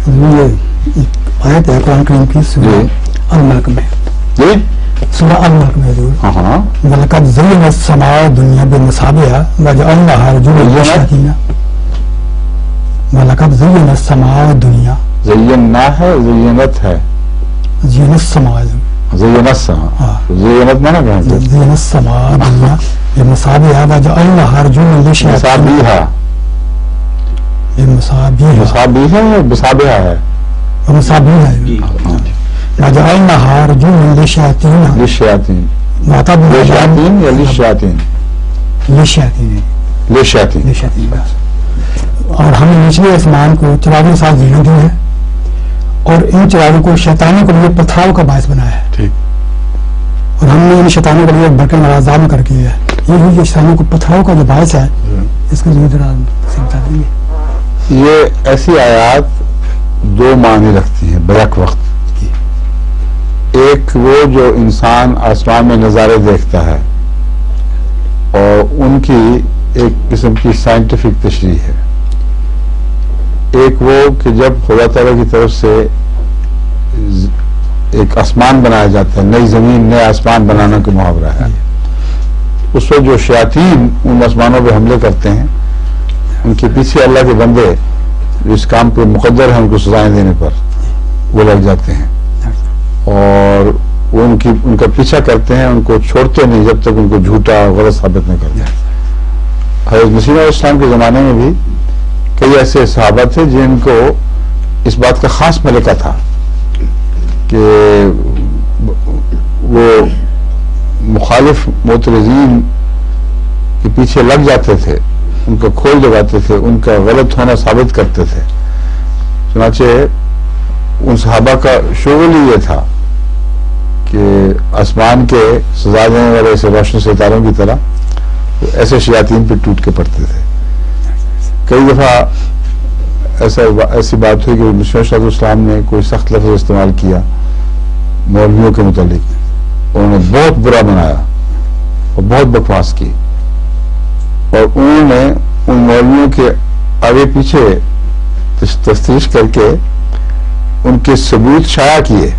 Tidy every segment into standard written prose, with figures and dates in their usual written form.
یہ آیت ہے قرآن کریم کی سورہ الملک میں، سورہ الملک میں حضور وَلَقَدْ زَيَّنَا السَّمَاءَ الدُّنْيَا بِمَصَابِيحَ وَجَعَلْنَاهَا رُجُومًا لِلشَّيَاطِينَ. وَلَقَدْ زَيَّنَا السَّمَاءَ الدُّنْيا، زیننا ہے زینت ہے، زین السماء، زینت زینت میں نا کہیں زین السماء الدنیا بمصابیح وجعلناها رجوما للشیاطین. مصابیح مصابیح ہے بصابیح ہے مصابیح ہے وجعلناها رجوما للشیاطین. للشیاطین معتبر للشیاطین یا للشیاطین؟ للشیاطین للشیاطین. للشیاطین. اور ہم نے نچلے آسمان کو چراغوں کے ساتھ زینت دی ہے، اور ان چراغوں کو شیطانوں کے لیے پتھراؤ کا باعث بنایا ہے. ٹھیک. اور ہم نے ان شیطانوں کے لیے برکن والا عذاب کر کے ہے. یہ شیطانوں کو پتھراؤ کا جو باعث ہے اس کو ذرا بتا دیں گے. یہ ایسی آیات دو معنی رکھتی ہیں بیک وقت. ایک وہ جو انسان آسمان میں نظارے دیکھتا ہے اور ان کی ایک قسم کی سائنٹیفک تشریح ہے. ایک وہ کہ جب خدا تعالیٰ کی طرف سے ایک آسمان بنایا جاتا ہے، نئی زمین نئے آسمان بنانا کا محاورہ ہے. اس وقت جو شیاطین ان آسمانوں پہ حملے کرتے ہیں ان کے پیچھے اللہ کے بندے جو اس کام پہ مقدر ہیں ان کو سزائیں دینے پر وہ لگ جاتے ہیں اور وہ ان کا پیچھا کرتے ہیں، ان کو چھوڑتے نہیں جب تک ان کو جھوٹا غلط ثابت نہیں کرتے. حضرت مسیح علیہ السلام کے زمانے میں بھی کئی ایسے صحابہ تھے جن کو اس بات کا خاص ملکہ تھا کہ وہ مخالف معترضین کے پیچھے لگ جاتے تھے، ان کا کھول جگاتے تھے، ان کا غلط ہونا ثابت کرتے تھے. چنانچہ ان صحابہ کا شغل ہی یہ تھا کہ آسمان کے سزا دینے والے ایسے روشن ستاروں کی طرح ایسے شیاطین پہ ٹوٹ کے پڑتے تھے. کئی دفعہ ایسی بات ہوئی کہ مسیح علیہ السلام نے کوئی سخت لفظ استعمال کیا مولویوں کے متعلق، انہوں نے بہت برا بنایا اور بہت بکواس کی، اور انہوں نے ان مولویوں کے آگے پیچھے تفتیش کر کے ان کے ثبوت شائع کیے.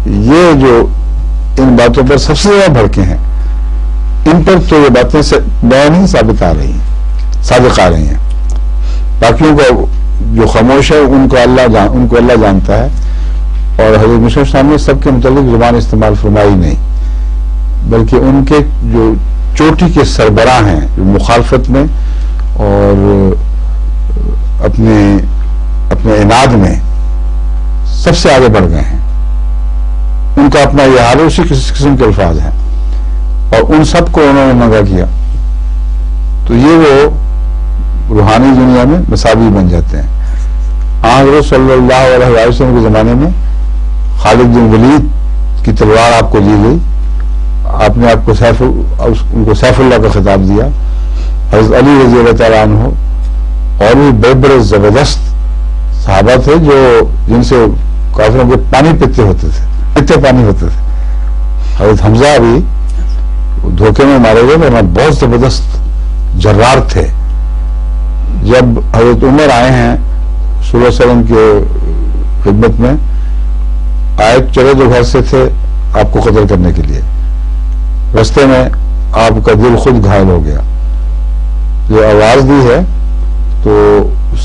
یہ جو ان باتوں پر سب سے زیادہ بھڑکے ہیں ان پر تو یہ باتیں نئے نہیں صادق آ رہی ہیں. باقیوں کو جو خاموش ہے ان کو اللہ جانتا ہے. اور حضرت مسیح السلام نے سب کے متعلق زبان استعمال فرمائی نہیں، بلکہ ان کے جو چوٹی کے سربراہ ہیں جو مخالفت میں اور اپنے عناد میں سب سے آگے بڑھ گئے ہیں، ان کا اپنا یہ حال اسی قسم کے الفاظ ہیں اور ان سب کو انہوں نے ننگا کیا. تو یہ وہ روحانی دنیا میں مساوی بن جاتے ہیں. حضرت صلی اللہ علیہ وسلم کے زمانے میں خالد بن ولید کی تلوار آپ کو دی گئی، آپ نے ان کو سیف اللہ کا خطاب دیا. حضرت علی رضی اللہ تعالیٰ عنہ اور بھی بڑے بڑے زبردست صحابہ تھے جن سے کافروں کے پانی پیتے ہوتے تھے. حضرت حمزہ بھی دھوکے میں مارے گئے ورنہ بہت زبردست جرار تھے. جب حضرت عمر آئے ہیں صلی اللہ علیہ وسلم کے خدمت میں، آئے چلے جو گھر سے تھے آپ کو قتل کرنے کے لیے، رستے میں آپ کا دل خود گھائل ہو گیا. جو آواز دی ہے تو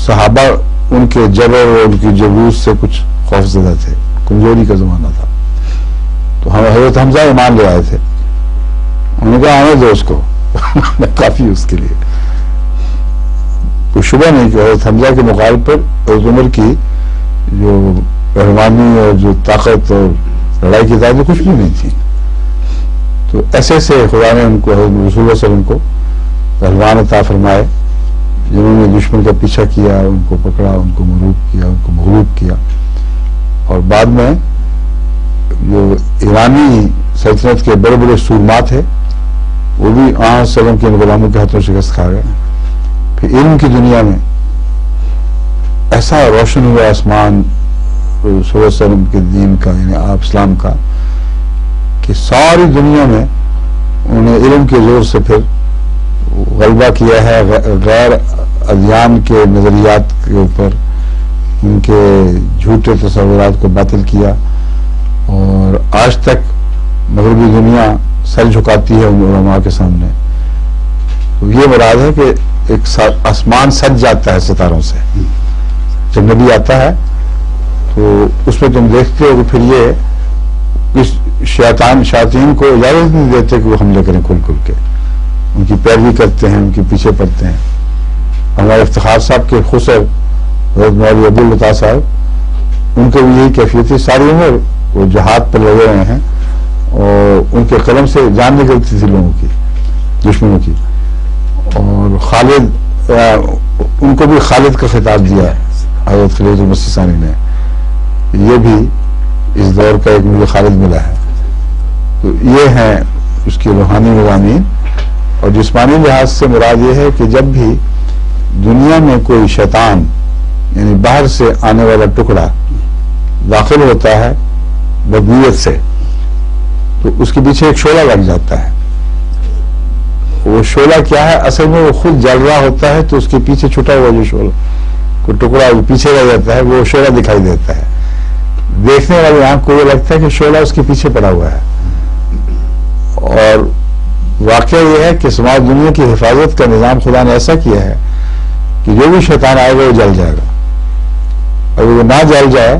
صحابہ ان کے جبر اور ان کی جلوس سے کچھ خوف زدہ تھے، کمزوری کا زمانہ تھا. تو ہم حضرت حمزہ ایمان لے آئے تھے، انہوں نے کہا آنے دو اس کو کافی اس کے لیے. کوئی شبہ نہیں کہ حضرت حمزہ کے مقابلے پر حضرت عمر کی جو رحمانی اور جو طاقت اور لڑائی کی طاقت کچھ بھی نہیں تھی. تو ایسے خدا نے ان کو حضرت رسول اللہ صلی اللہ علیہ وسلم کو پہلوان عطا فرمائے جنہوں نے دشمن کا پیچھا کیا، ان کو پکڑا، ان کو مغلوب کیا. اور بعد میں جو ایرانی سلطنت کے بڑے بڑے سورما تھے وہ بھی وسلم کے غلاموں کے ہاتھوں شکست کھا گئے. پھر علم کی دنیا میں ایسا روشن ہوا آسمان صلی اللہ علیہ وسلم کے دین کا، یعنی آپ اسلام کا، کہ ساری دنیا میں انہوں نے علم کے زور سے پھر غلبہ کیا ہے غیر ادیان کے نظریات کے اوپر، ان کے جھوٹے تصورات کو باطل کیا، اور آج تک مغربی دنیا سر جھکاتی ہے ان علماء کے سامنے. تو یہ مراد ہے کہ ایک آسمان سج جاتا ہے ستاروں سے. جب نبی آتا ہے تو اس میں تم دیکھتے ہو کہ پھر یہ اس شیاطین کو اجازت نہیں دیتے کہ وہ حملے کریں کھل کھل کے. ان کی پیروی کرتے ہیں، ان کے پیچھے پڑتے ہیں. ہمارے افتخار صاحب کے خسر حضرت مولوی عبدالعطا صاحب، ان کو بھی یہی کیفیت تھی. ساری عمر وہ جہاد پر لگے ہوئے ہیں اور ان کے قلم سے جان نکلتی تھی لوگوں کی، دشمنوں کی. اور خالد، ان کو بھی خالد کا خطاب دیا حضرت خلیفۃ المسیح ثانی نے. یہ بھی اس دور کا ایک مجھے خالد ملا ہے. تو یہ ہیں اس کی روحانی مضامین. اور جسمانی لحاظ سے مراد یہ ہے کہ جب بھی دنیا میں کوئی شیطان یعنی باہر سے آنے والا ٹکڑا داخل ہوتا ہے بدنیت سے، تو اس کے پیچھے ایک شعلہ لگ جاتا ہے. وہ شعلہ کیا ہے؟ اصل میں وہ خود جل رہا ہوتا ہے، تو اس کے پیچھے چھٹا ہوا جو شعلہ کوئی ٹکڑا پیچھے رہ جاتا ہے، وہ شعلہ دکھائی دیتا ہے. دیکھنے والی آنکھ کو یہ لگتا ہے کہ شعلہ اس کے پیچھے پڑا ہوا ہے. اور واقعہ یہ ہے کہ سماج دنیا کی حفاظت کا نظام خدا نے ایسا کیا ہے کہ جو بھی شیطان آئے گا وہ جل جائے گا. اگر وہ نہ جل جائے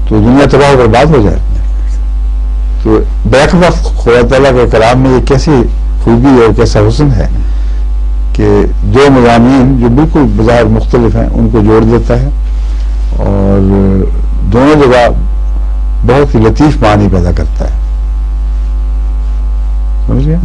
تو دنیا تباہ و برباد ہو جائے. تو بیک وقت خدا تعالیٰ کے کلام میں یہ کیسی خوبی اور کیسا حسن ہے کہ دو مضامین جو بالکل بظاہر مختلف ہیں ان کو جوڑ دیتا ہے، اور دونوں جگہ بہت ہی لطیف معنی پیدا کرتا ہے. سمجھ گئے؟